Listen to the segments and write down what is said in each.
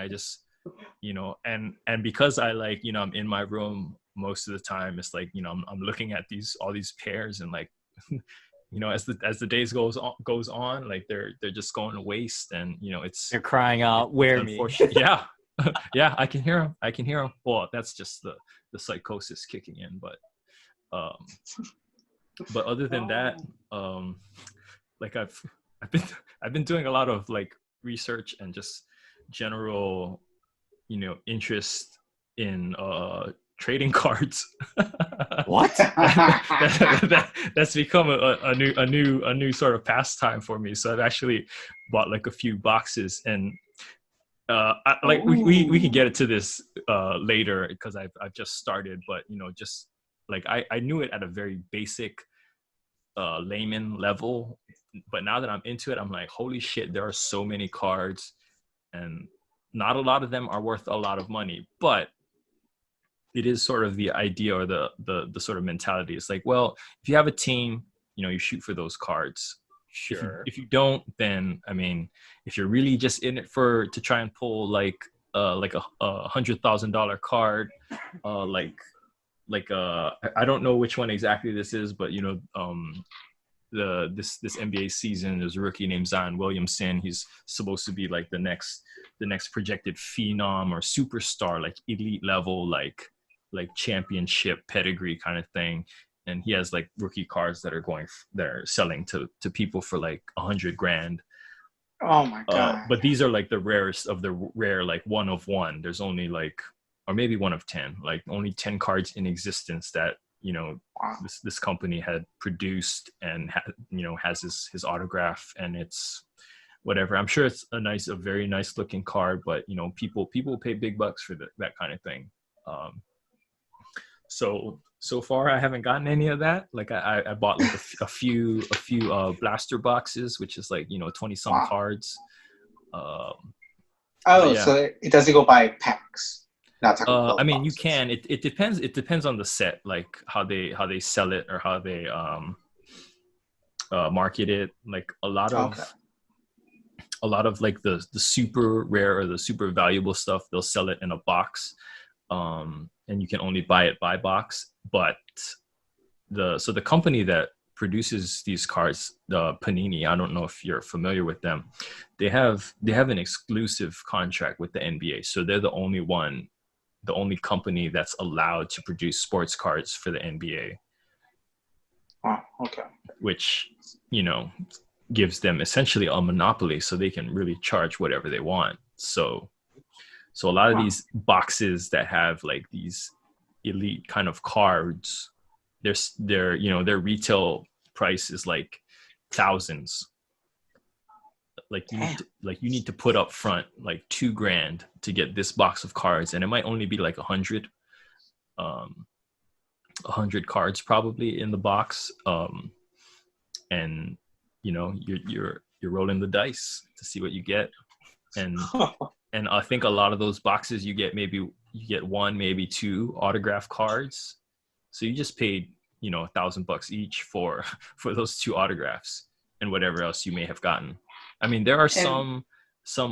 I just, and because I like, I'm in my room most of the time, it's like, I'm looking at all these pairs, and like, as the days goes on, like they're just going to waste, and They're crying out, it's "Wear me." unfortunate. Yeah. Yeah, I can hear them. Well, that's just the psychosis kicking in, but other than that, like I've been doing a lot of like research and just general interest in trading cards. What? That's become a new sort of pastime for me. So I've actually bought like a few boxes, and like we can get into this later, because I've just started, but just like I knew it at a very basic layman level, but now that I'm into it, I'm like, holy shit, there are so many cards, and not a lot of them are worth a lot of money, but it is sort of the idea, or the sort of mentality. It's like, well, if you have a team, you shoot for those cards. Sure. If you don't, then I mean, if you're really just in it to try and pull like a $100,000 card, I don't know which one exactly this is, but this NBA season, there's a rookie named Zion Williamson. He's supposed to be like the next projected phenom or superstar, like elite level, like championship pedigree kind of thing. And he has like rookie cards that are selling to people for like $100,000. Oh my god! But these are like the rarest of the rare, like one of one. There's only like, or maybe one of 10, like only 10 cards in existence that Wow. this company had produced, and has his autograph, and it's whatever. I'm sure it's a very nice looking card, but people pay big bucks for that kind of thing. So far I haven't gotten any of that. Like I bought like a few blaster boxes, which is like 20 some Wow. cards. Yeah. So it doesn't go by packs. I mean, you can. It depends. It depends on the set, like how they sell it, or how they market it. Like a lot of like the super rare or the super valuable stuff, they'll sell it in a box, and you can only buy it by box. But the company that produces these cards, the Panini, I don't know if you're familiar with them. They have an exclusive contract with the NBA, so they're the only company that's allowed to produce sports cards for the NBA. Oh, okay. Which, gives them essentially a monopoly, so they can really charge whatever they want. So a lot of these boxes that have like these elite kind of cards, their retail price is like thousands. Like you need to put up front like $2,000 to get this box of cards, and it might only be like 100 cards probably in the box, and you're rolling the dice to see what you get, and I think a lot of those boxes you get one, maybe two autograph cards, so you just paid $1,000 each for those two autographs and whatever else you may have gotten. I mean, there are some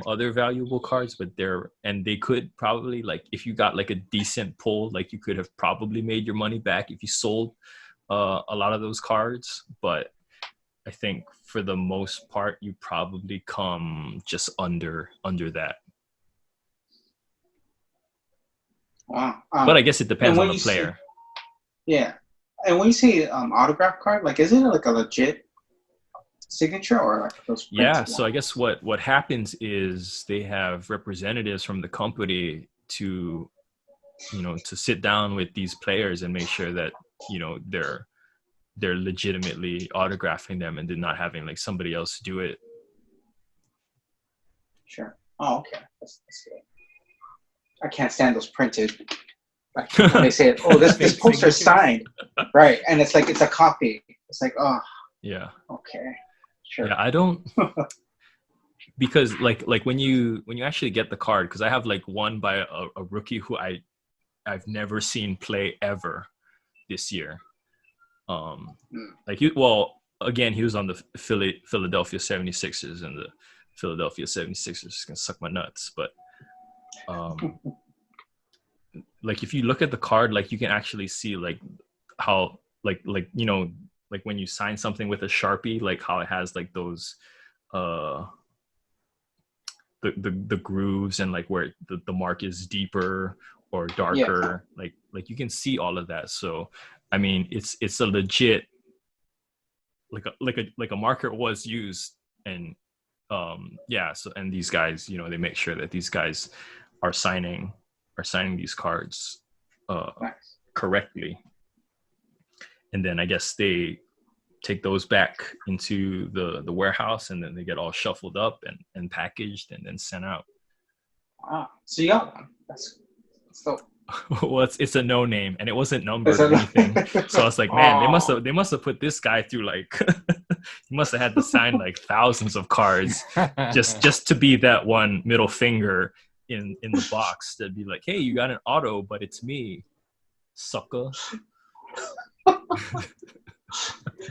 other valuable cards, but they could probably, like, if you got like a decent pull, like you could have probably made your money back if you sold a lot of those cards. But I think for the most part, you probably come just under that. Wow. But I guess it depends on the player. Yeah. And when you say autograph card, like, is it like a legit signature, or like those? Yeah. So I guess what happens is they have representatives from the company to sit down with these players and make sure that they're legitimately autographing them and they're not having like somebody else do it. Sure. Oh, okay. That's good. I can't stand those printed. Like when they say, "Oh, this poster is signed," right? And it's like it's a copy. It's like, oh. Yeah. Okay. Sure. Yeah, I don't. Because like when you actually get the card, because I have like one by a rookie who I've never seen play ever this year. Again, he was on the Philadelphia 76ers, and the Philadelphia 76ers can suck my nuts, but like if you look at the card, like you can actually see like how like you know, like when you sign something with a Sharpie, like how it has like those the grooves and like where the mark is deeper or darker. Like you can see all of that. So I mean, it's a legit like a marker was used. And yeah, so and these guys, you know, they make sure that these guys are signing these cards Nice. correctly. And then I guess they take those back into the warehouse, and then they get all shuffled up and packaged and then sent out. Wow. So you got one. That's dope. Well, it's a no name, and it wasn't numbered or anything. So I was like, man, they must have put this guy through like he must have had to sign like thousands of cards just to be that one middle finger in the box to be like, hey, you got an auto, but it's me, sucker.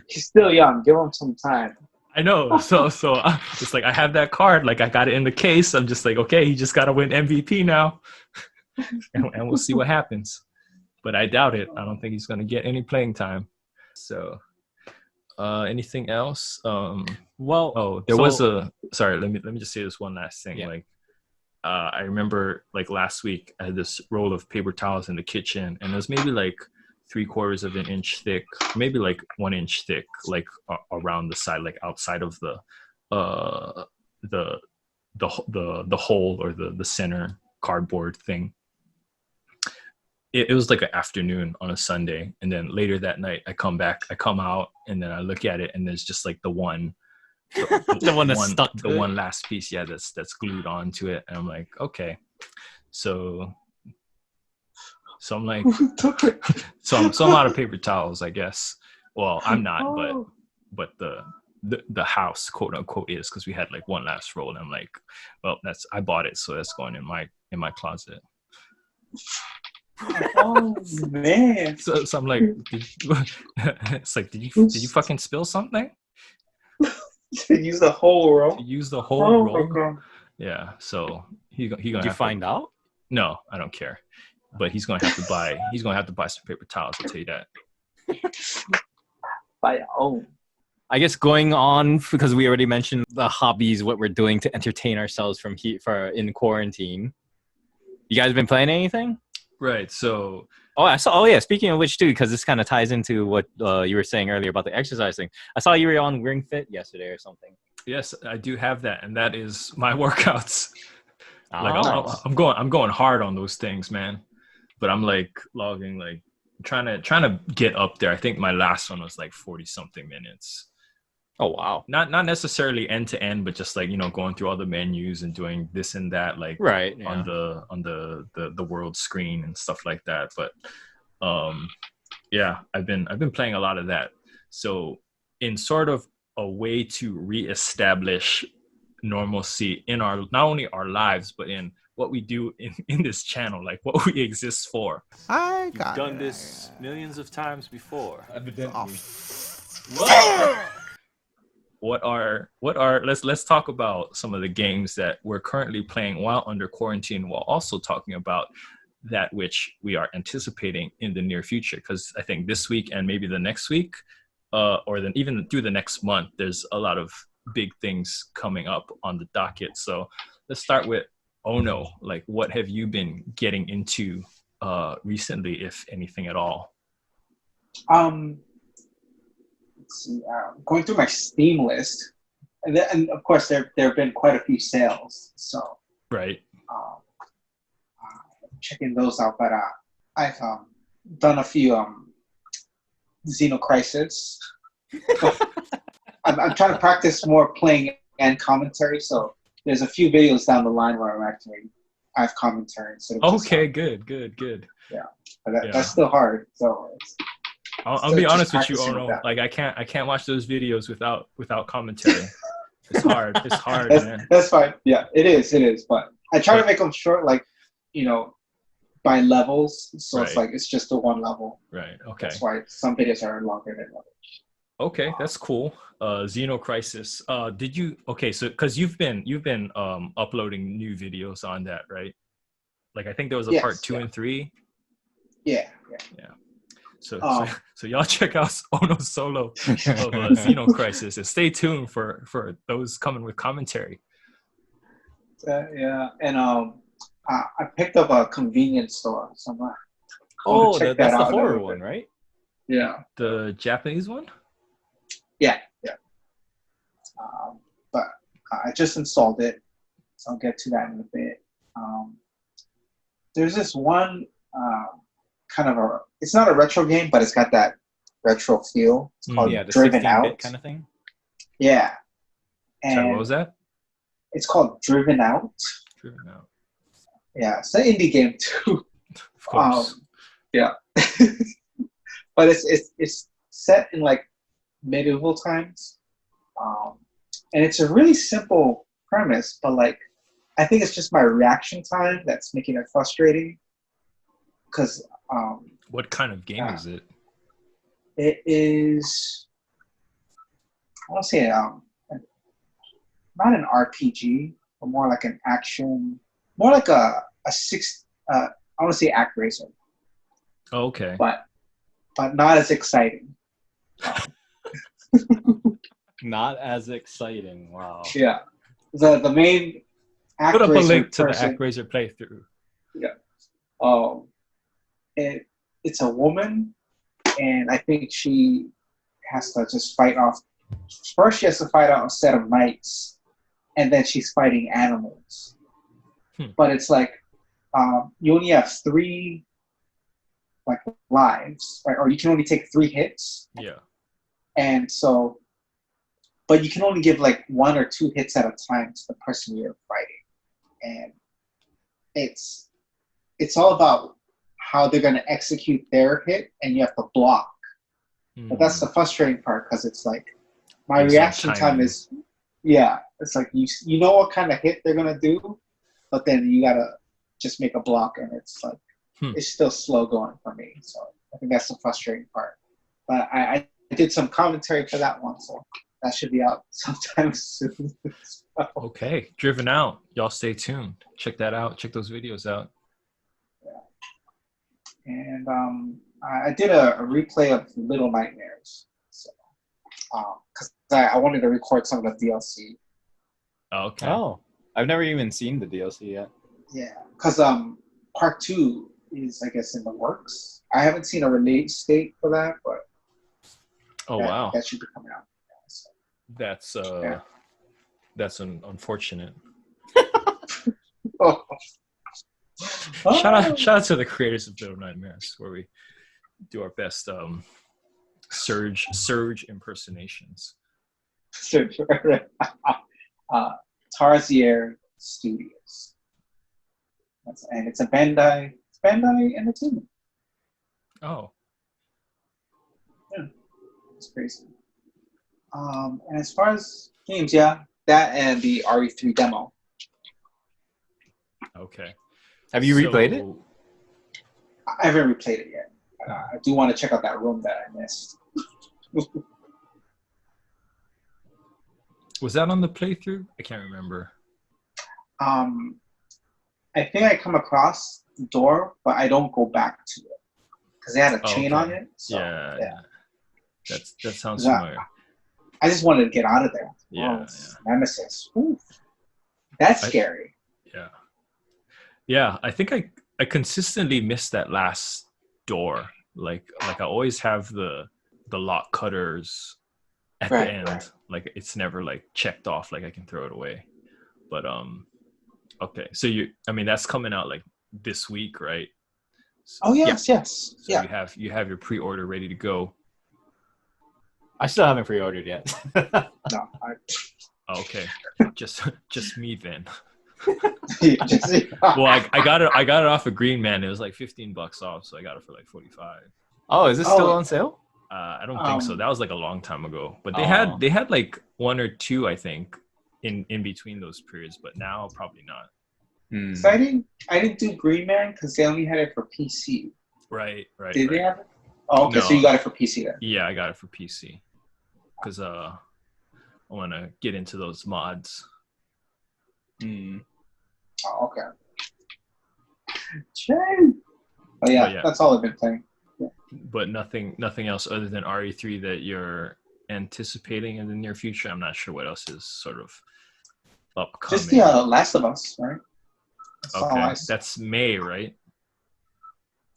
He's still young. Give him some time. I know. So it's like I have that card, like I got it in the case. I'm just like, okay, he just got to win MVP now. and we'll see what happens. But I doubt it. I don't think he's going to get any playing time. So anything else? Sorry, let me just say this one last thing. Yeah. Like I remember like last week I had this roll of paper towels in the kitchen, and it was maybe like 3/4 of an inch thick, maybe like 1 inch thick, like around the side, like outside of the hole or the center cardboard thing. It was like an afternoon on a Sunday, and then later that night I come out, and then I look at it, and there's just like the one last piece, yeah, that's glued onto it, and I'm like, okay, so I'm like, so I'm out of paper towels, I guess. Well, I'm not, but the house, quote unquote, is, because we had like one last roll, and I'm like, well, I bought it, so that's going in my closet. Oh man! So I'm like, it's like, did you fucking spill something? To use the whole roll. Roll. God. Yeah. So he gonna. Did you find out? No, I don't care. But he's gonna have to buy. He's gonna have to buy some paper towels. I'll tell you that. Buy your own. I guess going on, because we already mentioned the hobbies, what we're doing to entertain ourselves in quarantine. You guys been playing anything? Right. So. Oh yeah. Speaking of which, too, because this kind of ties into what you were saying earlier about the exercise thing. I saw you were on Ring Fit yesterday or something. Yes, I do have that, and that is my workouts. Like Nice. I'm going hard on those things, man. But I'm like logging, like trying to get up there. I think my last one was like 40 something minutes. Oh wow. Not necessarily end to end, but just like, you know, going through all the menus and doing this and that, like right, yeah. on the world screen and stuff like that. But yeah, I've been playing a lot of that. So in sort of a way to reestablish normalcy in our, not only our lives, but in what we do in this channel, like what we exist for. I got You've done this millions of times before. Evidently. What are let's talk about some of the games that we're currently playing while under quarantine, while also talking about that which we are anticipating in the near future. Because I think this week and maybe the next week, or then even through the next month, there's a lot of big things coming up on the docket. So let's start with Ono. Like, what have you been getting into recently, if anything at all? Let's see, going through my Steam list, and of course there have been quite a few sales. So right, checking those out. But I've done a few Xenocrisis. I'm trying to practice more playing and commentary. So there's a few videos down the line where I have commentary instead of okay, good. Yeah, but that's still hard. So I'll be honest with you, Ono. Like I can't watch those videos without commentary. It's hard. It's hard, man. That's fine. Yeah, it is. But I try to make them short, like, you know, by levels. So right. It's like it's just the one level. Right. Okay. That's why some videos are longer than others. Okay, that's cool. Xenocrisis. Did you? Okay, so because you've been uploading new videos on that, right? Like I think there was a Yes, part 2 yeah. and 3. Yeah. So, Um, so y'all check out Ono Solo of Xeno Crisis, and stay tuned for those coming with commentary. yeah, and I picked up a convenience store, so I'm gonna Oh, check that that's the out a horror little one, bit. right? Yeah, The Japanese one? yeah. But I just installed it, so I'll get to that in a bit. There's this one kind of it's not a retro game, but it's got that retro feel. It's called Yeah, the Driven 16-bit Out. kind of thing. Yeah, Sorry, what and was that? it's called Driven Out. Driven Out. Yeah, it's an indie game too. Of course. Yeah, but it's set in like medieval times, and it's a really simple premise, but like I think it's just my reaction time that's making it frustrating. Because What kind of game is it? it is, I want to say not an RPG, but more like an action, more like a six. I want to say ActRaiser, Oh, okay. but not as exciting. Not as exciting. Wow. Yeah, the main Put up a ActRaiser link to person, the ActRaiser playthrough. it's a woman, and I think she has to just fight off. First, she has to fight off a set of knights, and then she's fighting animals. But it's like you only have 3 like lives, right? Or you can only take 3 hits. Yeah. And so, but you can only give like 1 or 2 hits at a time to the person you're fighting, and it's all about how they're going to execute their hit, and you have to block. But that's the frustrating part, because it's like my reaction time is, it's like you know what kind of hit they're going to do, but then you got to just make a block, and it's like it's still slow going for me. So I think that's the frustrating part. But I did some commentary for that one, so that should be out sometime soon. Okay, Driven Out. Y'all stay tuned. Check that out. Check those videos out. And I did a replay of Little Nightmares, so because I wanted to record some of the DLC. Okay. Oh, I've never even seen the DLC yet. Yeah, because part 2 is, I guess, in the works. I haven't seen a release date for that, but Wow. that should be coming out. Yeah, so. That's unfortunate. Oh. Shout out to the creators of Little Nightmares, where we do our best Surge impersonations. Tarsier Studios. And it's a Bandai Entertainment. Oh. Yeah, it's crazy. And as far as games, that and the RE3 demo. Okay. Have you replayed it? I haven't replayed it yet. I do want to check out that room that I missed. Was that on the playthrough? I can't remember. I think I come across the door, but I don't go back to it because they had a chain on it. So, yeah. That sounds familiar. I just wanted to get out of there. Yeah. Nemesis. Ooh, that's scary. Yeah. I think I consistently miss that last door. Like I always have the lock cutters at the end. Right. Like it's never like checked off. Like I can throw it away. But okay. So that's coming out like this week, right? So, yes. So you have your pre-order ready to go. I still haven't pre-ordered yet. No. Okay. Just me then. Well, I got it off of Green Man. It was like $15 off, so I got it for like 45. Oh, is this still on sale? I don't think so. That was like a long time ago. But they had like 1 or 2, I think, in between those periods. But now probably not. So I didn't do Green Man because they only had it for PC. Right. Did they have it? Oh, okay. No. So you got it for PC then? Yeah, I got it for PC because I want to get into those mods. Oh, okay. Shame. Oh yeah, But yeah. that's all I've been playing. But nothing else other than RE3 that you're anticipating in the near future. I'm not sure what else is sort of upcoming. Just the Last of Us, right? That's all Okay, I saw. that's May, right?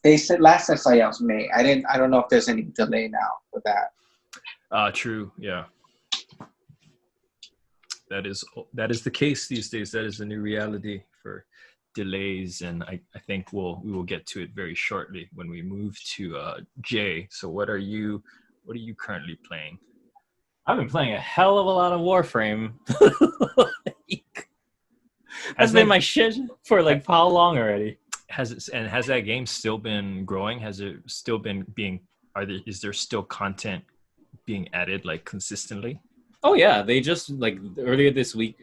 They said last I saw, yeah, it was May. I don't know if there's any delay now with that. True. Yeah. That is the case these days. That is the new reality for delays, and I think we will get to it very shortly when we move to Jay. So what are you currently playing? I've been playing a hell of a lot of Warframe. That's been my shit for like how long already? Has that game still been growing? Has it still been being? Is there still content being added like consistently? Oh yeah, they just like earlier this week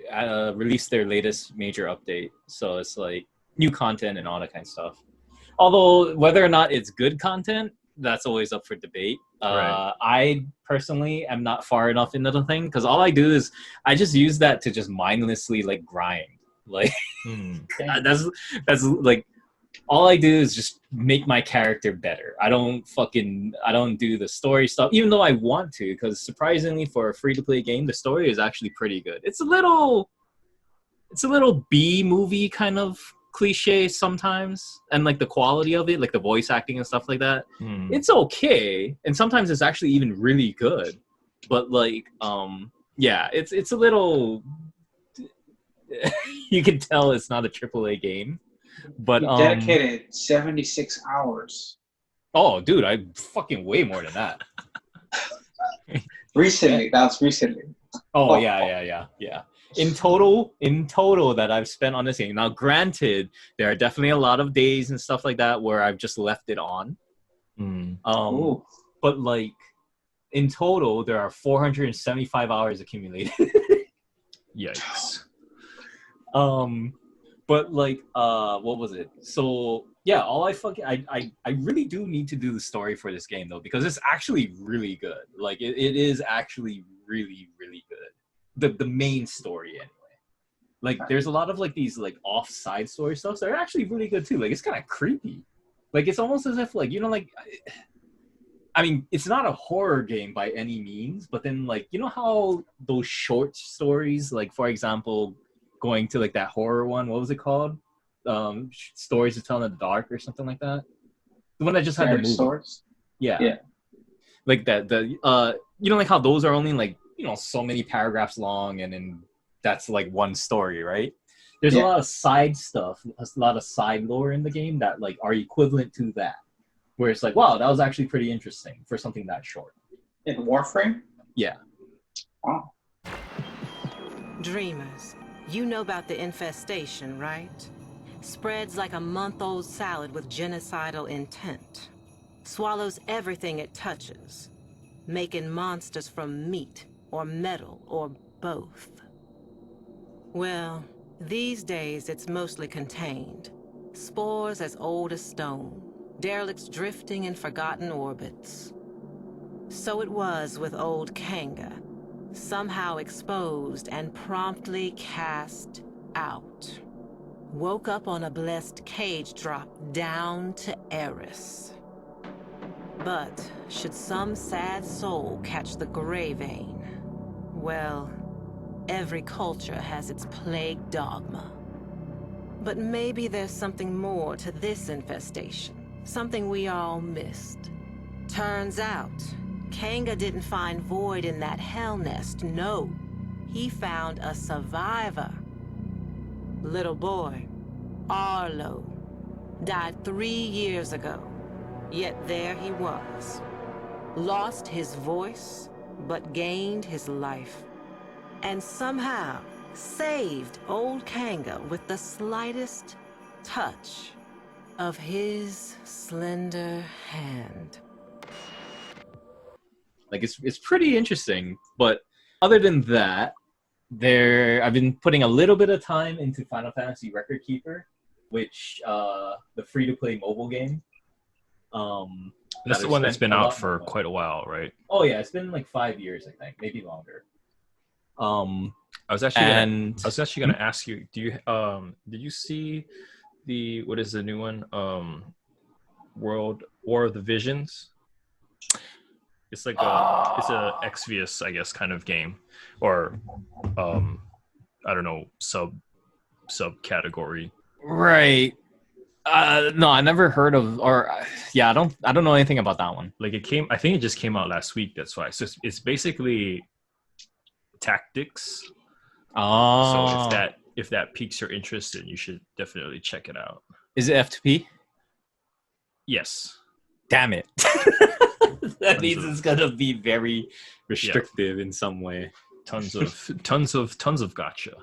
released their latest major update. So it's like new content and all that kind of stuff. Although whether or not it's good content, that's always up for debate. Right. I personally am not far enough into the thing because all I do is I just use that to just mindlessly like grind. Like that's like all I do is just make my character better. I don't do the story stuff, even though I want to, because surprisingly for a free-to-play game, the story is actually pretty good. It's a little B movie kind of cliche sometimes, and like the quality of it, like the voice acting and stuff like that, it's okay, and sometimes it's actually even really good. But like, yeah, it's a little. You can tell it's not a AAA game. But you dedicated 76 hours. Oh, dude, I fucking way more than that. Recently, that was recently. Oh, yeah. In total that I've spent on this game. Now, granted, there are definitely a lot of days and stuff like that where I've just left it on. But like, in total, there are 475 hours accumulated. Yikes. But like, what was it? So yeah, I really do need to do the story for this game though, because it's actually really good. Like it is actually really, really good. The main story anyway. Like there's a lot of like these like off side story stuff that are actually really good too. Like it's kind of creepy. Like it's almost as if like, you know, like I mean, it's not a horror game by any means, but then like, you know how those short stories, like for example, going to like that horror one, what was it called? Stories to Tell in the Dark or something like that. The one that just had the movie. Stories? Yeah. Like that. You know, like how those are only like, you know, so many paragraphs long, and then that's like one story, right? There's a lot of side stuff, a lot of side lore in the game that like are equivalent to that, where it's like, wow, that was actually pretty interesting for something that short. In Warframe? Yeah. Wow. Dreamers. You know about the infestation, right? Spreads like a month-old salad with genocidal intent. Swallows everything it touches, making monsters from meat or metal or both. Well, these days it's mostly contained. Spores as old as stone, derelicts drifting in forgotten orbits. So it was with old Kanga. Somehow exposed and promptly cast out. Woke up on a blessed cage drop down to Eris. But should some sad soul catch the gray vein, well, every culture has its plague dogma. But maybe there's something more to this infestation, something we all missed. Turns out, Kanga didn't find void in that hell nest, no. He found a survivor. Little boy, Arlo, died 3 years ago. Yet there he was. Lost his voice, but gained his life. And somehow saved old Kanga with the slightest touch of his slender hand. Like it's pretty interesting, but other than that, I've been putting a little bit of time into Final Fantasy Record Keeper, which the free-to-play mobile game. That's the one that's been out for quite a while, right? Oh yeah, it's been like 5 years, I think, maybe longer. I was actually gonna ask you, did you see the what is the new one? World War of the Visions. It's like it's a Exvius, I guess, kind of game, or I don't know, subcategory. Right. No, I never heard of, or yeah, I don't know anything about that one. Like I think it just came out last week. That's why. So it's basically tactics. Oh. So if that piques your interest, then you should definitely check it out. Is it F2P? Yes. Damn it. That means it's gonna be very restrictive in some way. Tons of gotcha.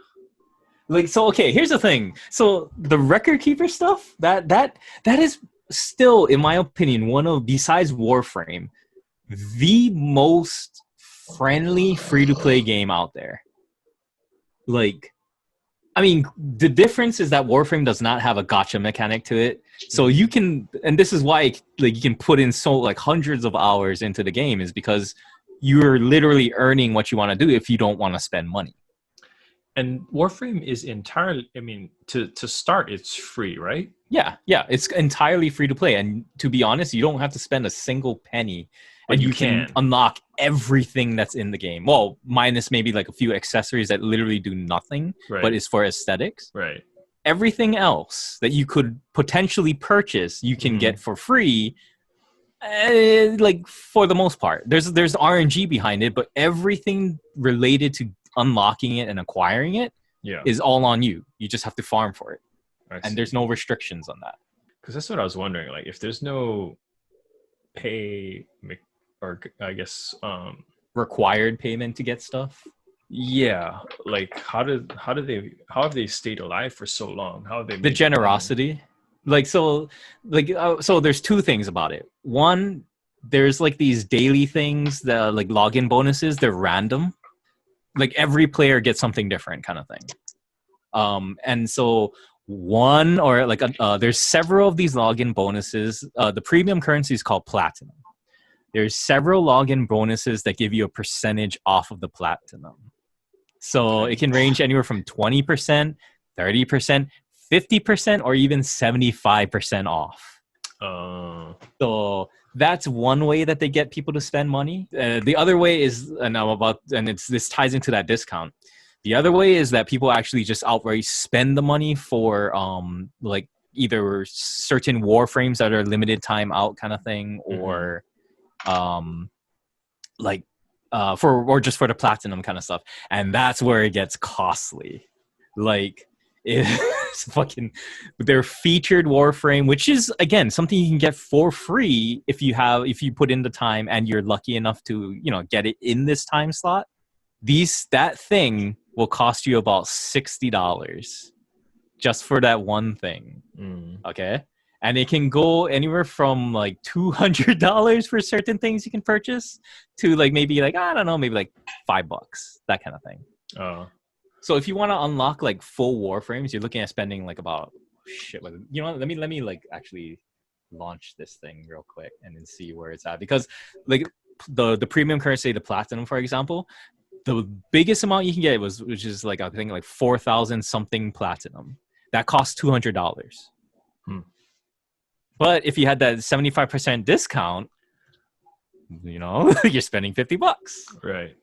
Like, so okay, here's the thing. So the record keeper stuff, that is still, in my opinion, one of, besides Warframe, the most friendly free-to-play game out there. Like, I mean, the difference is that Warframe does not have a gotcha mechanic to it. So you can, and this is why like you can put in so like hundreds of hours into the game, is because you're literally earning what you want to do if you don't want to spend money. And Warframe is entirely, I mean, to start, it's free, right? Yeah, it's entirely free to play. And to be honest, you don't have to spend a single penny. But And you can unlock everything that's in the game. Well, minus maybe like a few accessories that literally do nothing, Right. but is for aesthetics. Right. Everything else that you could potentially purchase, you can get for free. Like, for the most part, there's RNG behind it, but everything related to unlocking it and acquiring it is all on you. You just have to farm for it, and there's no restrictions on that. Because that's what I was wondering. Like, if there's no pay, or I guess required payment to get stuff. Yeah, like how have they stayed alive for so long? How have they the generosity? Like, so there's two things about it. One, there's like these daily things that like login bonuses. They're random. Like, every player gets something different, kind of thing. And so one, or like there's several of these login bonuses. The premium currency is called platinum. There's several login bonuses that give you a percentage off of the platinum. So it can range anywhere from 20%, 30%, 50%, or even 75% off. So that's one way that they get people to spend money. The other way is, this ties into that discount. The other way is that people actually just outright spend the money for like either certain Warframes that are limited time out kind of thing, or or just for the platinum kind of stuff. And that's where it gets costly. Like, it's fucking their featured Warframe, which is, again, something you can get for free if you put in the time and you're lucky enough to, get it in this time slot. That thing will cost you about $60 just for that one thing. Okay. And it can go anywhere from like $200 for certain things you can purchase to like maybe like, I don't know, maybe like $5, that kind of thing. So if you want to unlock like full Warframes, you're looking at spending like about let me like actually launch this thing real quick and then see where it's at, because like the premium currency, the platinum, for example, the biggest amount you can get which is like, I think like 4,000 something platinum, that costs $200. But if you had that 75% discount, you're spending $50. Right.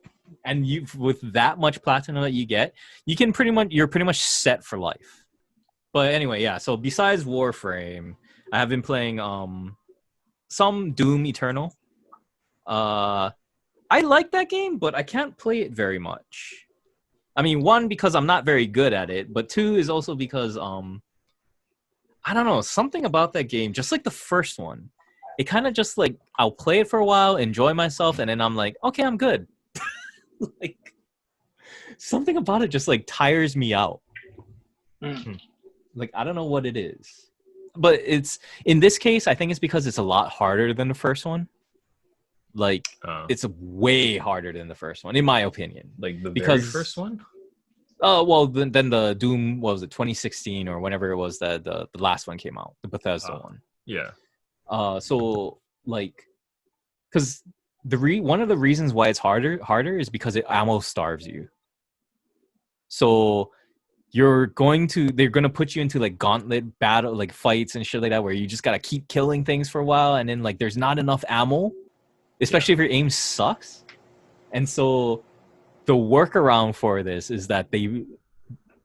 And with that much platinum that you get, you're pretty much set for life. But anyway, yeah. So besides Warframe, I have been playing some Doom Eternal. I like that game, but I can't play it very much. I mean, one, because I'm not very good at it, but two is also because I don't know, something about that game, just like the first one, it kind of just like, I'll play it for a while, enjoy myself, and then I'm like, okay, I'm good. Like, something about it just like tires me out. Like, I don't know what it is, but it's, in this case, I think it's because it's a lot harder than the first one. Like, it's way harder than the first one, in my opinion. Like the very first one? Well, then the Doom, what was it, 2016 or whenever it was that the last one came out, the Bethesda one. Yeah. So like, because one of the reasons why it's harder is because it ammo starves you. So they're gonna put you into like gauntlet battle, like fights and shit like that, where you just gotta keep killing things for a while, and then like there's not enough ammo, especially if your aim sucks. And so the workaround for this is that they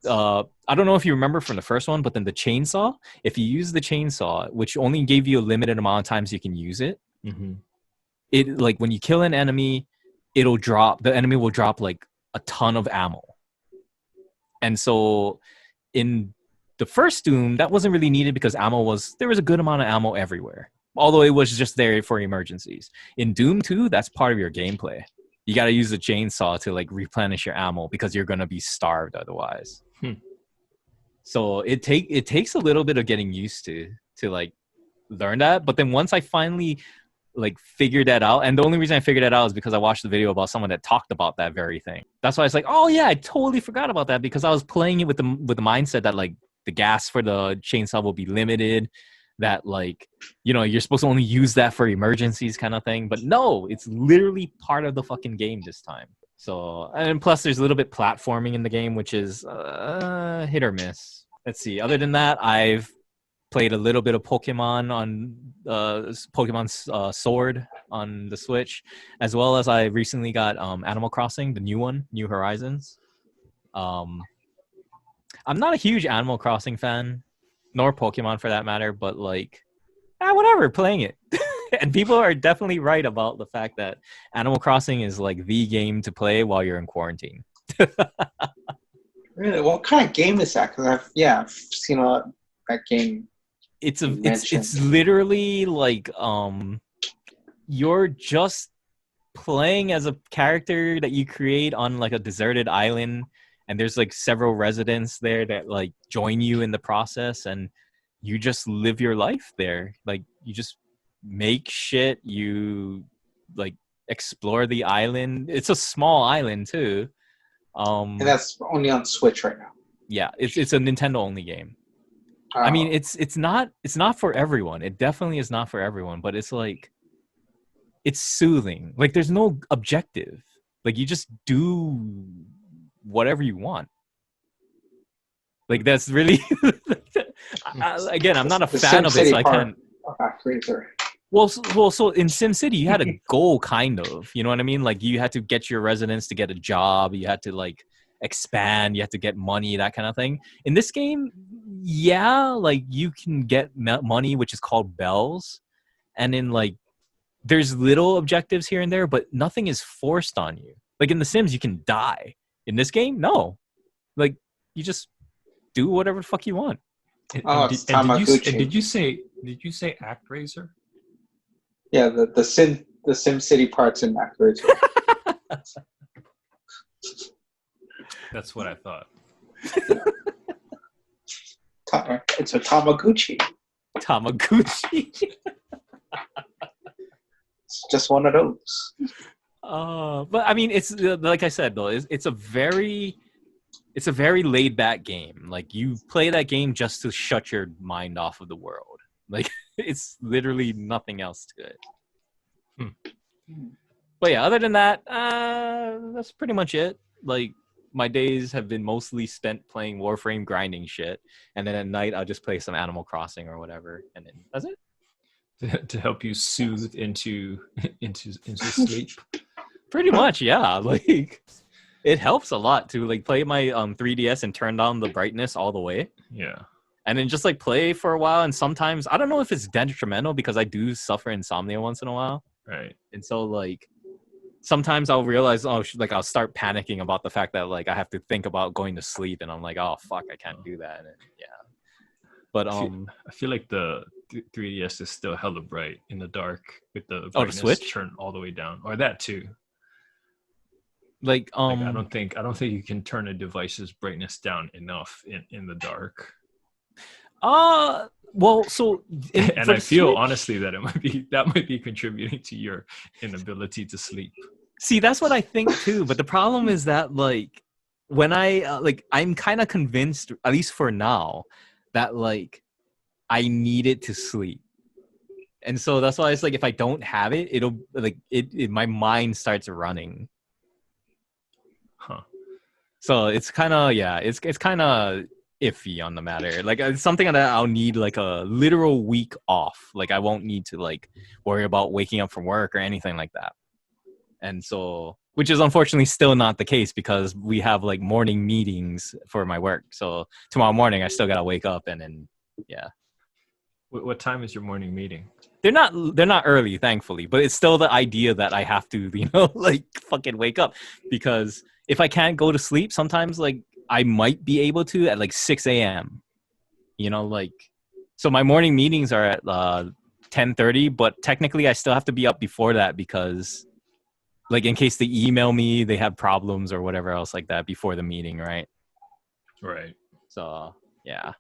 I don't know if you remember from the first one, but then the chainsaw, if you use the chainsaw, which only gave you a limited amount of times you can use it, it like when you kill an enemy, the enemy will drop like a ton of ammo. And so in the first Doom, that wasn't really needed because there was a good amount of ammo everywhere. Although it was just there for emergencies. In Doom 2, that's part of your gameplay. You got to use the chainsaw to like replenish your ammo because you're going to be starved otherwise. So it takes a little bit of getting used to like learn that. But then once I finally like figured that out, and the only reason I figured that out is because I watched the video about someone that talked about that very thing. That's why it's like, oh yeah, I totally forgot about that, because I was playing it with the mindset that like the gas for the chainsaw will be limited, that like, you know, you're supposed to only use that for emergencies kind of thing. But no, it's literally part of the fucking game this time. So, and plus there's a little bit platforming in the game, which is hit or miss. Let's see. Other than that, I've played a little bit of Pokemon on Pokemon Sword on the Switch, as well as I recently got Animal Crossing, the new one, New Horizons. I'm not a huge Animal Crossing fan, nor Pokemon for that matter, but like, whatever, playing it. And people are definitely right about the fact that Animal Crossing is like the game to play while you're in quarantine. Really? What kind of game is that? Because I've seen that game. It's literally like you're just playing as a character that you create on like a deserted island, and there's like several residents there that like join you in the process, and you just live your life there. Like you just make shit, you like explore the island. It's a small island too. And that's only on Switch right now. Yeah, it's a Nintendo only game. I mean, it's not for everyone. It definitely is not for everyone, but it's like, it's soothing. Like there's no objective. Like you just do whatever you want. Like that's really again, I'm not a fan of it, so I can't. Well, so in SimCity, you had a goal, kind of. You know what I mean? Like you had to get your residents to get a job. You had to like expand. You had to get money, that kind of thing. In this game, yeah, like you can get money, which is called bells, and then like there's little objectives here and there, but nothing is forced on you. Like in The Sims, you can die. In this game, no. Like you just do whatever the fuck you want. Did you say ActRaiser? Yeah, the SimCity parts in ActRaiser. That's what I thought. It's a Tamagotchi. It's just one of those. But I mean, it's like I said though, it's a very laid back game. Like you play that game just to shut your mind off of the world. Like it's literally nothing else to it. But yeah, other than that, that's pretty much it. Like my days have been mostly spent playing Warframe, grinding shit, and then at night I'll just play some Animal Crossing or whatever, and then that's it. To help you soothe into sleep. Pretty much, yeah. Like it helps a lot to like play my 3DS and turn down the brightness all the way. Yeah. And then just like play for a while, and sometimes I don't know if it's detrimental because I do suffer insomnia once in a while. Right. And so like sometimes I'll realize, I'll start panicking about the fact that like I have to think about going to sleep, and I'm like, oh fuck, I can't do that. And yeah. But I feel like the 3DS is still hella bright in the dark with the brightness the Switch turned all the way down, or that too. Like I don't think you can turn a device's brightness down enough in the dark. Well, so and I feel Switch, honestly that might be contributing to your inability to sleep. See, that's what I think too. But the problem is that like when I'm kind of convinced, at least for now, that like I need it to sleep. And so that's why it's like if I don't have it, it'll like it my mind starts running. Huh. So it's kind of it's kind of iffy on the matter. Like it's something that I'll need like a literal week off. Like I won't need to like worry about waking up from work or anything like that. And so, which is unfortunately still not the case because we have like morning meetings for my work. So tomorrow morning I still gotta wake up and then yeah. What time is your morning meeting? They're not early, thankfully, but it's still the idea that I have to, like fucking wake up because if I can't go to sleep, sometimes like I might be able to at like 6 a.m. Like so my morning meetings are at 10:30, but technically I still have to be up before that because like in case they email me, they have problems or whatever else like that before the meeting, right? Right. So yeah.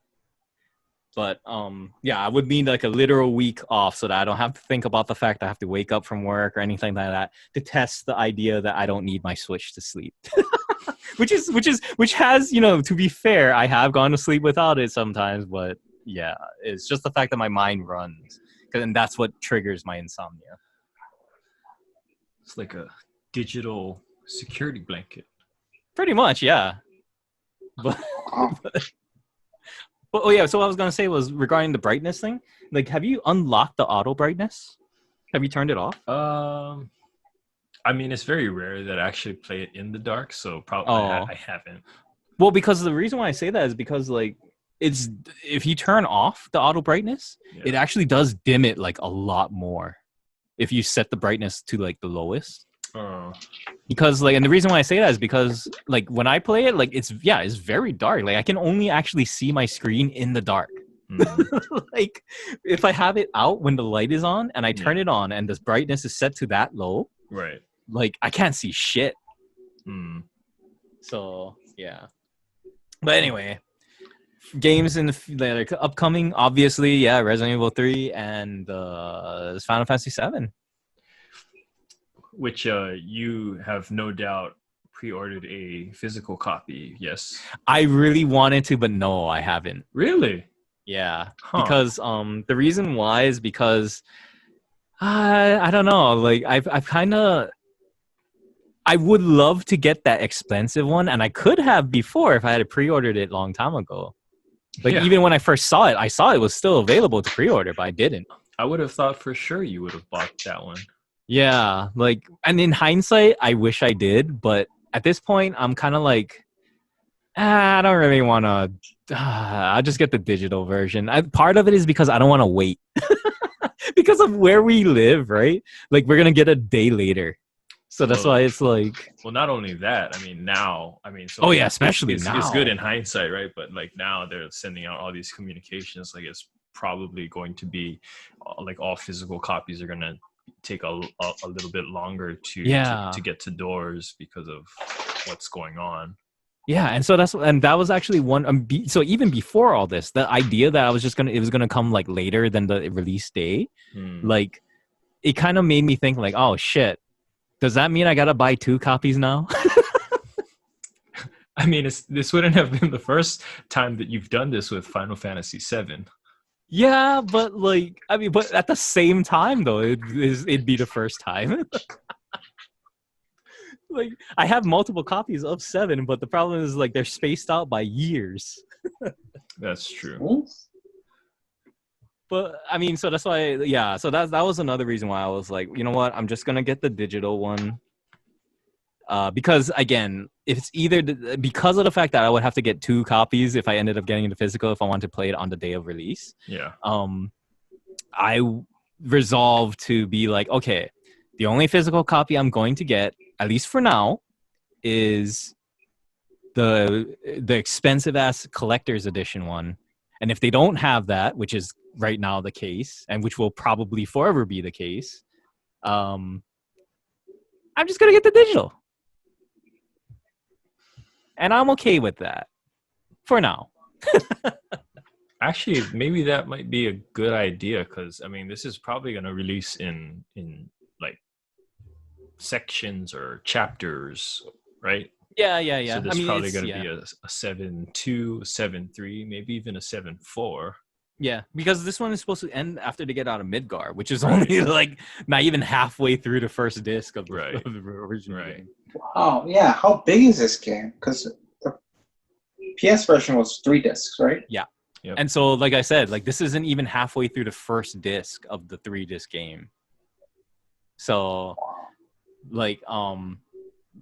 But I would need like a literal week off so that I don't have to think about the fact I have to wake up from work or anything like that to test the idea that I don't need my Switch to sleep. which has, to be fair, I have gone to sleep without it sometimes, but yeah, it's just the fact that my mind runs, and that's what triggers my insomnia. It's like a digital security blanket. Pretty much, yeah. But oh yeah, so what I was gonna say was regarding the brightness thing. Like, have you unlocked the auto brightness? Have you turned it off? I mean, it's very rare that I actually play it in the dark, so probably I haven't. Well, because the reason why I say that is because like it's if you turn off the auto brightness, it actually does dim it like a lot more. If you set the brightness to like the lowest. Because like, and the reason why I say that is because like when I play it, like it's very dark. Like I can only actually see my screen in the dark. Like if I have it out when the light is on and I turn it on and the brightness is set to that low, right? Like I can't see shit. So yeah. But anyway, games in the upcoming, obviously, Resident Evil 3 and Final Fantasy 7. Which you have no doubt pre-ordered a physical copy, yes? I really wanted to, but no, I haven't. Really? Yeah, because the reason why is because I don't know, like I've kind of I would love to get that expensive one, and I could have before if I had pre-ordered it a long time ago. Like even when I first saw it, I saw it was still available to pre-order, but I didn't. I would have thought for sure you would have bought that one. Yeah, like, and in hindsight, I wish I did, but at this point, I'm kind of like, I don't really want to. I'll just get the digital version. Part of it is because I don't want to wait. Because of where we live, right? Like, we're going to get a day later. So that's why it's like... Well, not only that, I mean, now, so... Oh, yeah, especially now. It's good in hindsight, right? But, like, now they're sending out all these communications. Like, it's probably going to be, like, all physical copies are going to take a little bit longer to get to doors because of what's going on. Yeah, and so that was actually one. So even before all this, the idea that it was gonna come like later than the release day, like it kind of made me think like, oh shit, does that mean I gotta buy 2 copies now? I mean, this wouldn't have been the first time that you've done this with Final Fantasy VII. Yeah, but like, I mean, but at the same time, though, it'd be the first time. Like, I have multiple copies of 7, but the problem is like they're spaced out by years. That's true. But I mean, so that's why, so that was another reason why I was like, you know what, I'm just gonna get the digital one. Because again, if it's either because of the fact that I would have to get 2 copies if I ended up getting the physical if I wanted to play it on the day of release. Yeah. I resolved to be like, okay, the only physical copy I'm going to get, at least for now, is the expensive ass collector's edition one. And if they don't have that, which is right now the case, and which will probably forever be the case, I'm just gonna get the digital. And I'm okay with that for now. Actually, maybe that might be a good idea because I mean, this is probably going to release in like sections or chapters, right? Yeah. So there's probably going to be a 7.2, 7.3, maybe even a 7.4. Yeah, because this one is supposed to end after they get out of Midgar, which is only like not even halfway through the first disc of the original game. Wow, yeah. How big is this game? Because PS version was 3 discs, right? Yeah. Yep. And so, like I said, like this isn't even halfway through the first disc of the 3-disc game. So, like,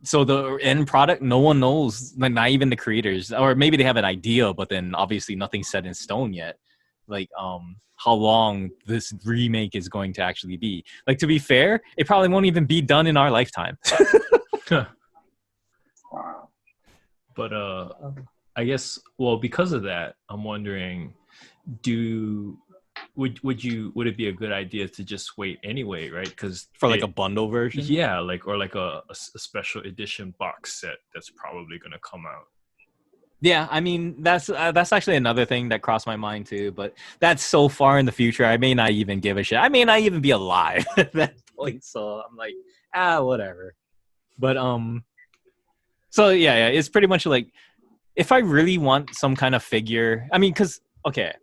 so the end product, no one knows, like not even the creators, or maybe they have an idea, but then obviously nothing's set in stone yet. Like, how long this remake is going to actually be. Like, to be fair, it probably won't even be done in our lifetime. Wow. But I guess, well, because of that, I'm wondering, would it be a good idea to just wait anyway, right? Because For like a bundle version. Yeah, like, or like a special edition box set that's probably gonna come out. Yeah, I mean that's actually another thing that crossed my mind too, but that's so far in the future. I may not even give a shit. I may not even be alive at that point, so I'm like, whatever. But so yeah, it's pretty much like if I really want some kind of figure. I mean, because okay,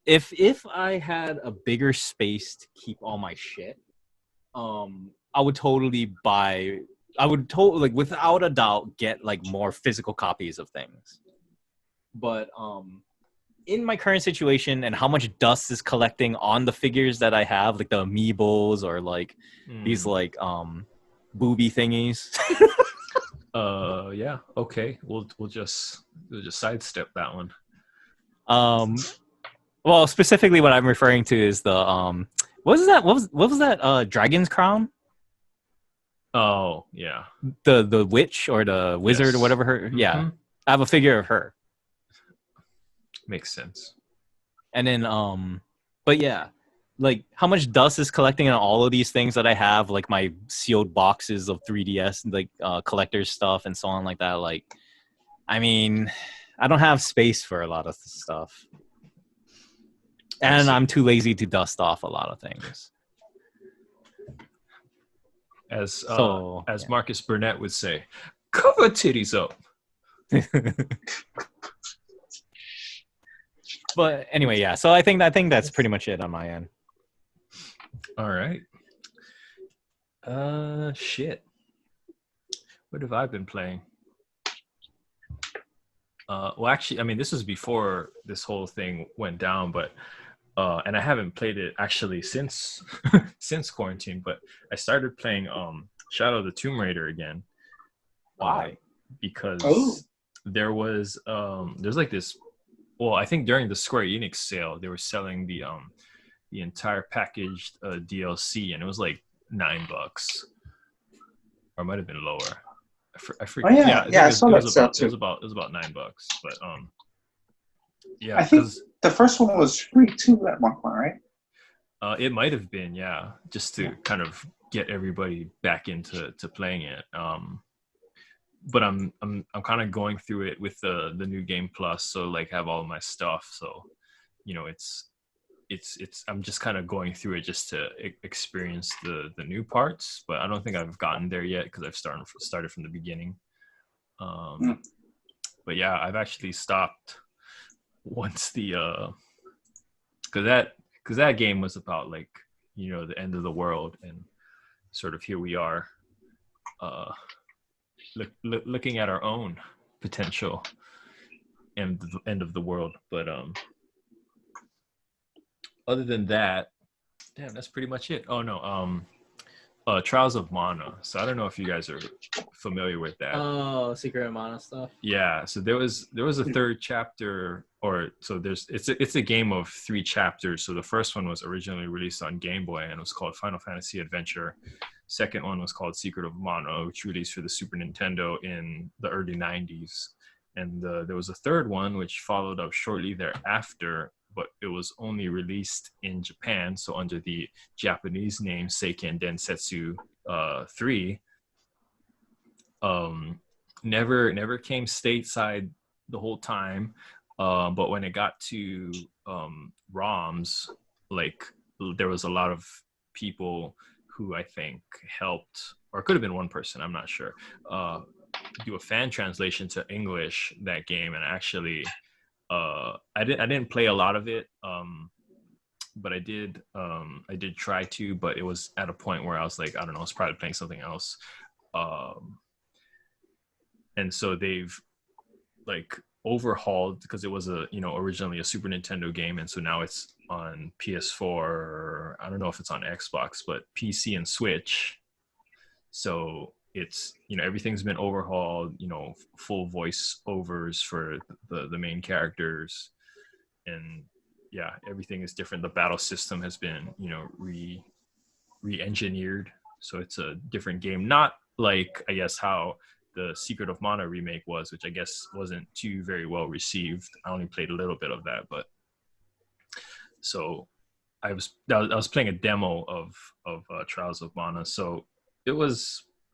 if I had a bigger space to keep all my shit, I would totally buy. I would totally, like, without a doubt, get like more physical copies of things. But in my current situation and how much dust is collecting on the figures that I have, like the amiibos or like these like booby thingies. Yeah, okay. We'll just sidestep that one. Well, specifically what I'm referring to is the what was that dragon's crown? Oh, yeah. The witch or the wizard, Yes. or whatever her. Mm-hmm. Yeah. I have a figure of her. Makes sense. And then but yeah, like how much dust is collecting on all of these things that I have, like my sealed boxes of 3DS, like collector's stuff and so on like that. Like, I mean, I don't have space for a lot of stuff. And I'm too lazy to dust off a lot of things. As yeah. Marcus Burnett would say, cover titties up. But anyway, yeah. So I think that's pretty much it on my end. All right. Shit. What have I been playing? Well, actually, I mean, this was before this whole thing went down, but and I haven't played it actually since since quarantine. But I started playing Shadow of the Tomb Raider again. Why? Because there's like this. Well, I think during the Square Enix sale, they were selling the entire packaged DLC, and it was like $9, or it might have been lower. I forget. Oh, yeah, I saw that sale too. It was about $9, but yeah. I think the first one was free too at one point, right? It might have been, yeah, just to kind of get everybody back into playing it. But I'm kind of going through it with the new game plus, so like have all my stuff. So, you know, it's I'm just kind of going through it just to experience the new parts. But I don't think I've gotten there yet because I've started from the beginning. But yeah, I've actually stopped once the because that game was about, like, you know, the end of the world, and sort of here we are. Looking at our own potential and the end of the world. But other than that, damn, that's pretty much it. Oh no, Trials of Mana. So I don't know if you guys are familiar with that. Oh, Secret of Mana stuff. Yeah, so there was a third chapter, or so it's a game of 3 chapters. So the first one was originally released on Game Boy, and it was called Final Fantasy Adventure. Second one was called Secret of Mana, which released for the Super Nintendo in the early 90s. And there was a third one which followed up shortly thereafter, but it was only released in Japan, so under the Japanese name Seiken Densetsu 3. Never came stateside the whole time, but when it got to ROMs, like, there was a lot of people who I think helped, or it could have been one person, I'm not sure, do a fan translation to English that game. And actually, I didn't play a lot of it, but I did try to, but it was at a point where I was like, I don't know, I was probably playing something else. And so they've like overhauled because it was a originally a Super Nintendo game, and so now it's on PS4. I don't know if it's on Xbox, but PC and Switch. So it's everything's been overhauled. Full voice overs for the main characters, and yeah, everything is different. The battle system has been re-engineered, so it's a different game. Not like I guess how the Secret of Mana remake was, which I guess wasn't too very well received. I only played a little bit of that, but so I was playing a demo of Trials of Mana, so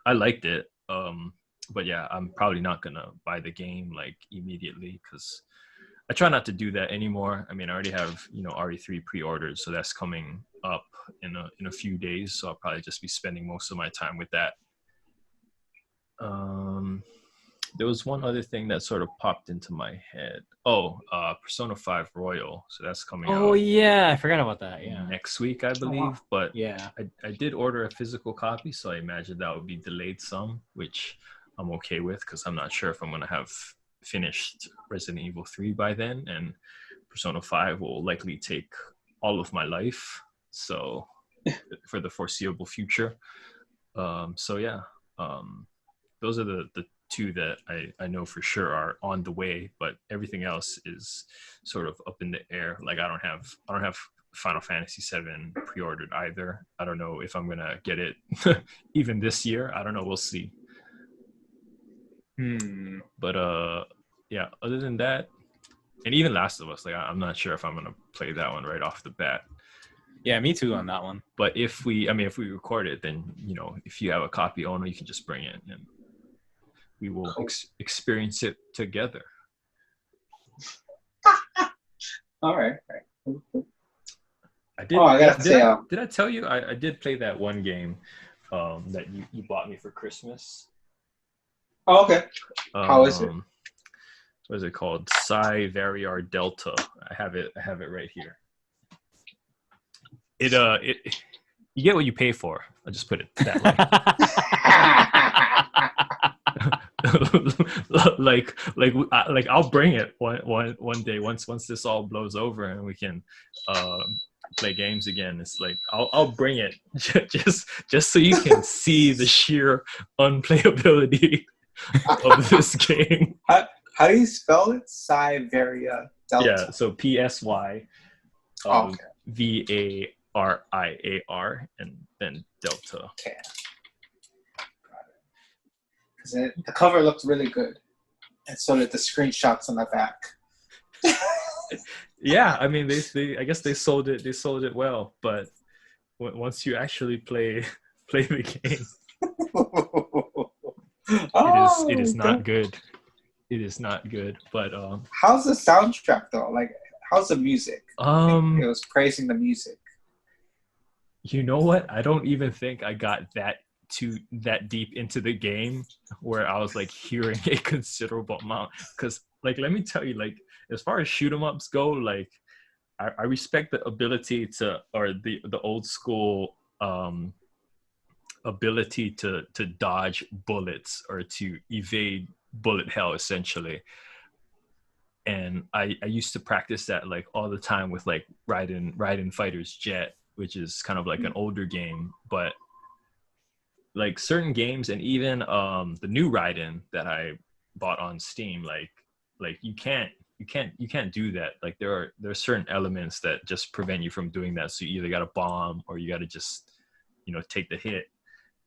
I liked it. But yeah, I'm probably not gonna buy the game like immediately because I try not to do that anymore. I mean, I already have RE3 pre-ordered, so that's coming up in a few days. So I'll probably just be spending most of my time with that. There was one other thing that sort of popped into my head. Persona 5 Royal. So that's coming out. Oh yeah, I forgot about that. Yeah, next week I believe. wow. But yeah. I did order a physical copy, so I imagine that would be delayed some, which I'm okay with because I'm not sure if I'm gonna have finished Resident Evil 3 by then, and Persona 5 will likely take all of my life, so for the foreseeable future. So yeah, those are the two that I know for sure are on the way, but everything else is sort of up in the air. Like I don't have Final Fantasy 7 pre-ordered either. I don't know if I'm gonna get it even this year. I don't know. We'll see. But yeah, other than that, and even Last of Us, like I'm not sure if I'm gonna play that one right off the bat. Yeah, me too on that one. But if we record it, then if you have a copy owner, you can just bring it and we will experience it together. All right. I did. I gotta say, did I tell you I did play that one game that you bought me for Christmas? Oh, okay. How is it? What is it called? Psi Variar Delta. I have it right here. It you get what you pay for. I'll just put it that way. like I'll bring it one day once this all blows over and we can play games again. It's like I'll bring it just so you can see the sheer unplayability of this game. How do you spell it? Psyvaria Delta. Yeah, so PSY VARIAR and then Delta. Okay. Because the cover looked really good, and so did the screenshots on the back. Yeah, I mean they I guess they sold it well, but once you actually play the game, it is not good. It is not good. But how's the soundtrack though? Like, how's the music? It was praising the music. You know what? I don't even think I got that deep into the game where I was like hearing a considerable amount. Because like, let me tell you, like as far as shoot 'em ups go, like I respect the ability to, or the old school ability to dodge bullets or to evade bullet hell essentially. And I used to practice that like all the time with like Raiden Fighter's Jet, which is kind of like an older game, but like certain games and even the new Raiden that I bought on Steam, like you can't do that. Like there are certain elements that just prevent you from doing that. So you either got to bomb or you got to just take the hit.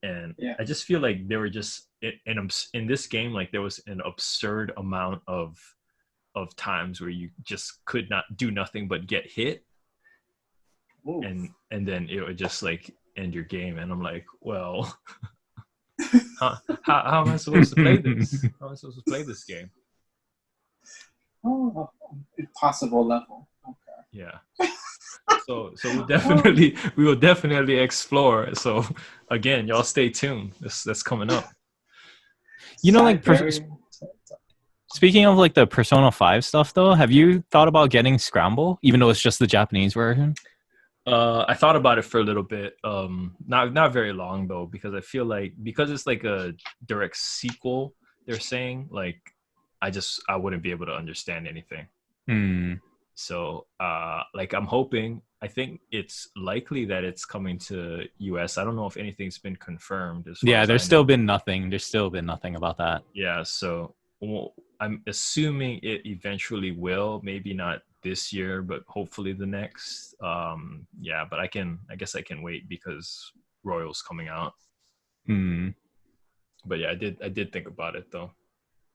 And yeah. I just feel like there were just in this game, like there was an absurd amount of times where you just could not do nothing but get hit. Ooh. and then it would just like end your game, and I'm like, well, how am I supposed to play this? How am I supposed to play this game? Oh, impossible level. Okay. Yeah. So we will definitely explore. So again, y'all stay tuned. That's coming up. Like speaking of like the Persona 5 stuff though, have you thought about getting Scramble, even though it's just the Japanese version? I thought about it for a little bit. Not very long though, because I feel like because it's like a direct sequel, they're saying, like I wouldn't be able to understand anything. Hmm. So like I'm hoping, I think it's likely that it's coming to US. I don't know if anything's been confirmed as far Yeah, as there's I still know. been nothing. There's still been nothing about that. Yeah, so I'm assuming it eventually will, maybe not this year, but hopefully the next. Yeah, but I guess I can wait because Royal's coming out. Hmm. But yeah, I did think about it though.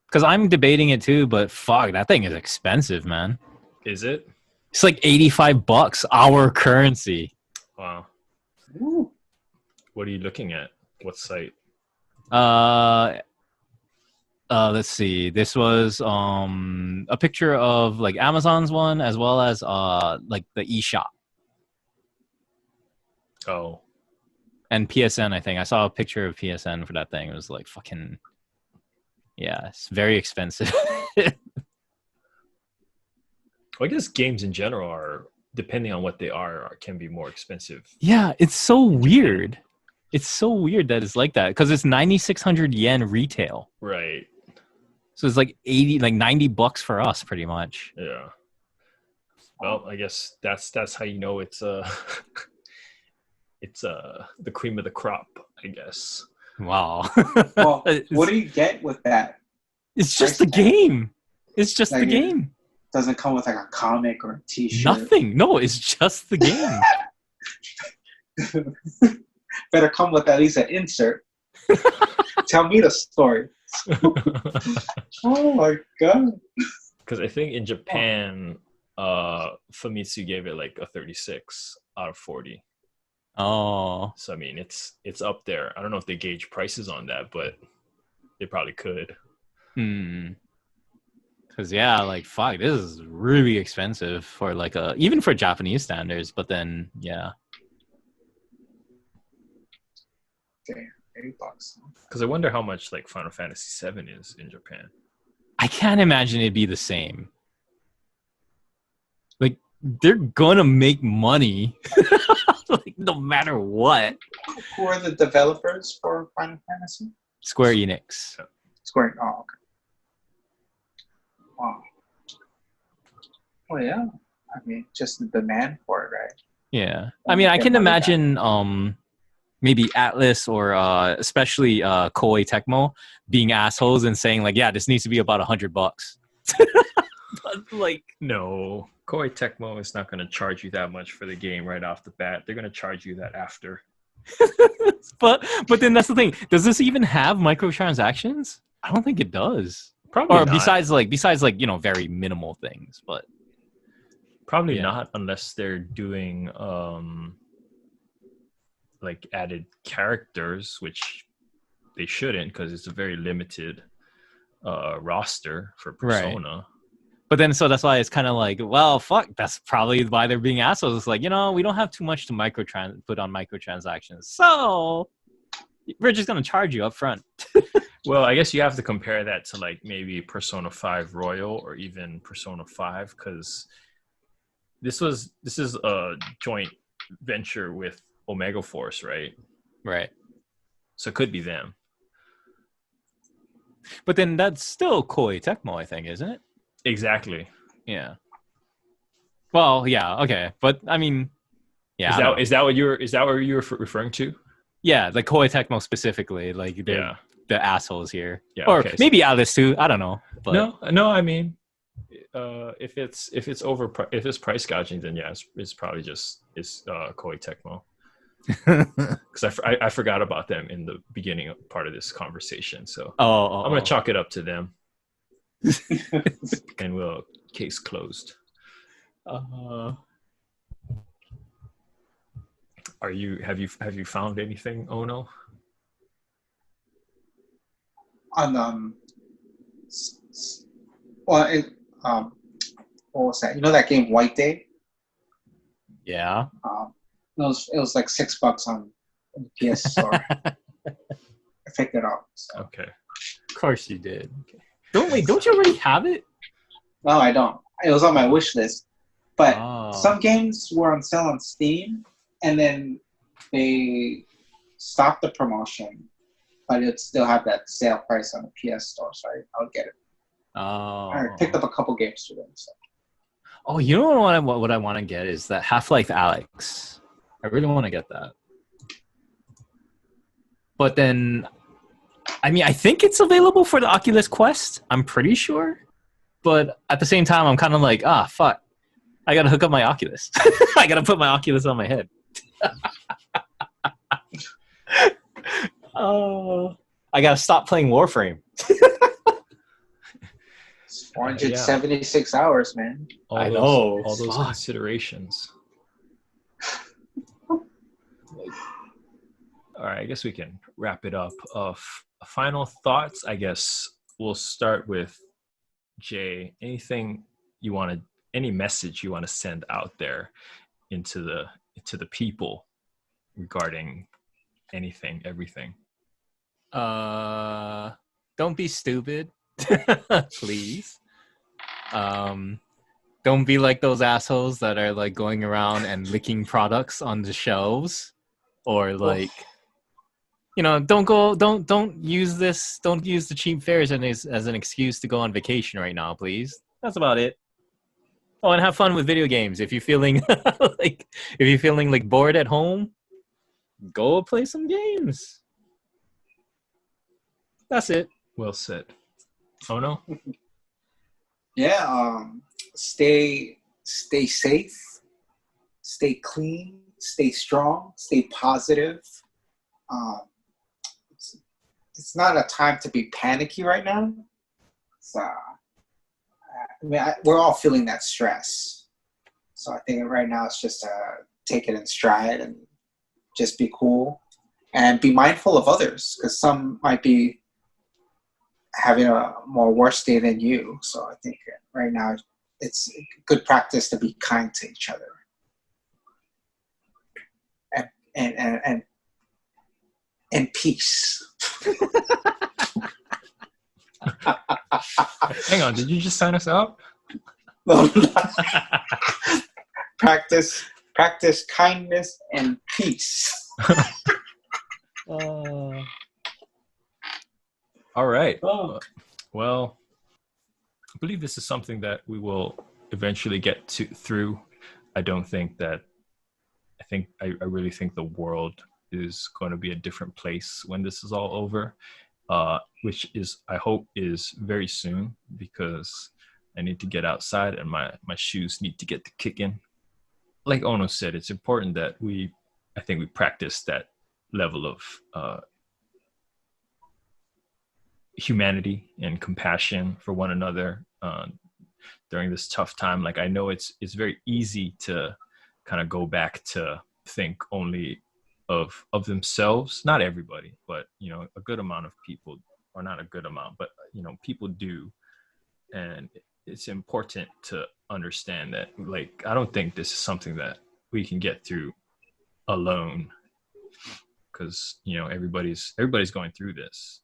Because I'm debating it too, but fuck, that thing is expensive, man. Is it? It's like $85 our currency. Wow. Ooh. What are you looking at? What site? Let's see. This was a picture of like Amazon's one as well as like the eShop Oh, and PSN. I think I saw a picture of PSN for that thing. It was like fucking, yeah, it's very expensive. well, I guess games in general are, depending on what they are can be more expensive. Yeah, it's so weird. It's so weird that it's like that because it's 9,600 yen retail. Right. So it's like 80, like $90 for us, pretty much. Yeah. Well, I guess that's how you know it's it's the cream of the crop, I guess. Wow. Well, it's, what do you get with that? it's just the price tag? game. It's just Like the game. Doesn't come with like a comic or a T-shirt. Nothing. No, it's just the game. Better come with at least an insert. Tell me the story. Oh my god. Because I think in Japan, Famitsu gave it like a 36 out of 40. Oh. So I mean, it's up there. I don't know if they gauge prices on that, but they probably could. Hmm. Because yeah, like fuck, this is really expensive for like even for Japanese standards. But then yeah, Damn, $80. Because I wonder how much like Final Fantasy VII is in Japan. I can't imagine it'd be the same. Like they're gonna make money, like no matter what. Who are the developers for Final Fantasy? Square Enix. Square. Oh, okay. Wow. Well, yeah. I mean, just the demand for it, right? Yeah, I mean, I Get can money back. imagine maybe Atlas or especially Koei Tecmo being assholes and saying like, yeah, this needs to be about $100. But like, No, Koei Tecmo is not going to charge you that much for the game right off the bat. They're going to charge you that after. but then that's the thing. Does this even have microtransactions? I don't think it does. Probably Or not. besides like very minimal things, but Probably yeah. not unless they're doing like added characters, which they shouldn't because it's a very limited roster for Persona. But then so that's why it's kind of like, well, fuck, that's probably why they're being assholes. It's like, we don't have too much to put on microtransactions. So we're just gonna charge you up front. Well, I guess you have to compare that to like maybe Persona 5 Royal or even Persona 5 because this is a joint venture with Omega Force, right? Right. So it could be them. But then that's still Koei Tecmo, I think, isn't it? Exactly. Yeah. Well, yeah, okay. But I mean, yeah. Is that what you're referring to? Yeah, like Koei Tecmo specifically, like they're Yeah. the assholes here. Yeah, Or okay, maybe Alice too. I don't know. But No. I mean, if it's price gouging, then yeah, it's probably just Koei Tecmo. Because I forgot about them in the beginning part of this conversation, so I'm gonna chalk it up to them, and we'll case closed. Have you found anything, Ono? On well, what was that? You know that game White Day? yeah. It was like $6 on the PS Store. I picked it up. So. Okay. Of course you did. Okay. Don't you already have it? No, I don't. It was on my wish list. But Oh. some games were on sale on Steam, and then they stopped the promotion, but it still had that sale price on the PS Store, so I would get it. I picked up a couple games through them. So. Oh, you know what I want to get is that Half-Life Alyx. I really want to get that. But then, I mean, I think it's available for the Oculus Quest. I'm pretty sure. But at the same time, I'm kind of like, fuck. I got to hook up my Oculus. I got to put my Oculus on my head. Oh, I got to stop playing Warframe. 476 hours, man. I know. All those considerations. All right, I guess we can wrap it up. Final thoughts, I guess we'll start with Jay. Anything you want to, any message you want to send out there into the people regarding anything, everything? Don't be stupid, please. Don't be like those assholes that are like going around and licking products on the shelves, or like, you know, don't use the cheap fares as an excuse to go on vacation right now, please. That's about it. Oh, and have fun with video games. If you're feeling like bored at home, go play some games. That's it. Well said. Oh no. Yeah. Stay safe. Stay clean. Stay strong. Stay positive. It's not a time to be panicky right now. We're all feeling that stress. So I think right now it's just take it in stride and just be cool and be mindful of others, because some might be having a more worse day than you. So I think right now it's good practice to be kind to each other. And peace. Hang on, did you just sign us out? Practice kindness and peace. All right. Well, I believe this is something that we will eventually get through. I really think the world is going to be a different place when this is all over, which is, I hope, is very soon, because I need to get outside and my shoes need to get to kicking. Like Ono said, it's important that we practice that level of humanity and compassion for one another during this tough time. Like, I know it's very easy to kind of go back to think only of themselves. Not everybody, but you know, a good amount of people, or not a good amount, but you know, people do. And it's important to understand that, like, I don't think this is something that we can get through alone, because you know, everybody's going through this,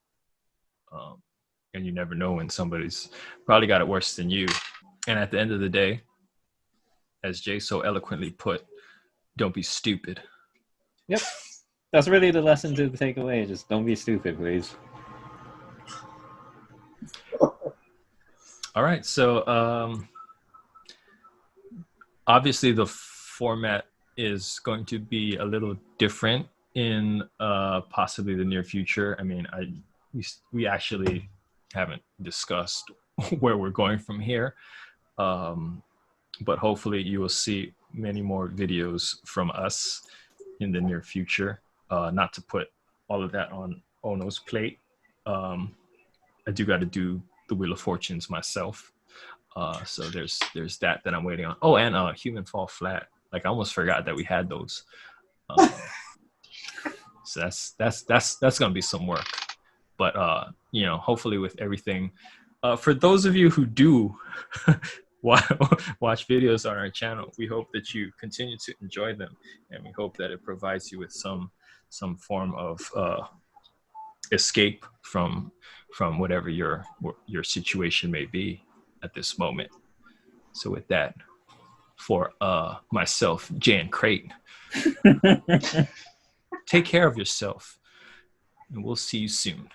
and you never know when somebody's probably got it worse than you. And at the end of the day, as Jay so eloquently put, don't be stupid. Yep. That's really the lesson to take away. Just don't be stupid, please. All right. So obviously the format is going to be a little different in possibly the near future. I mean, we actually haven't discussed where we're going from here. But hopefully you will see many more videos from us in the near future. Not to put all of that on Ono's plate. I do got to do the Wheel of Fortunes myself. So there's that I'm waiting on. Oh, and Human Fall Flat. Like, I almost forgot that we had those. So that's gonna be some work. But you know, hopefully with everything, for those of you who do watch videos on our channel, we hope that you continue to enjoy them, and we hope that it provides you with some form of escape from whatever your situation may be at this moment. So with that, for myself, Jan Crate, take care of yourself, and we'll see you soon.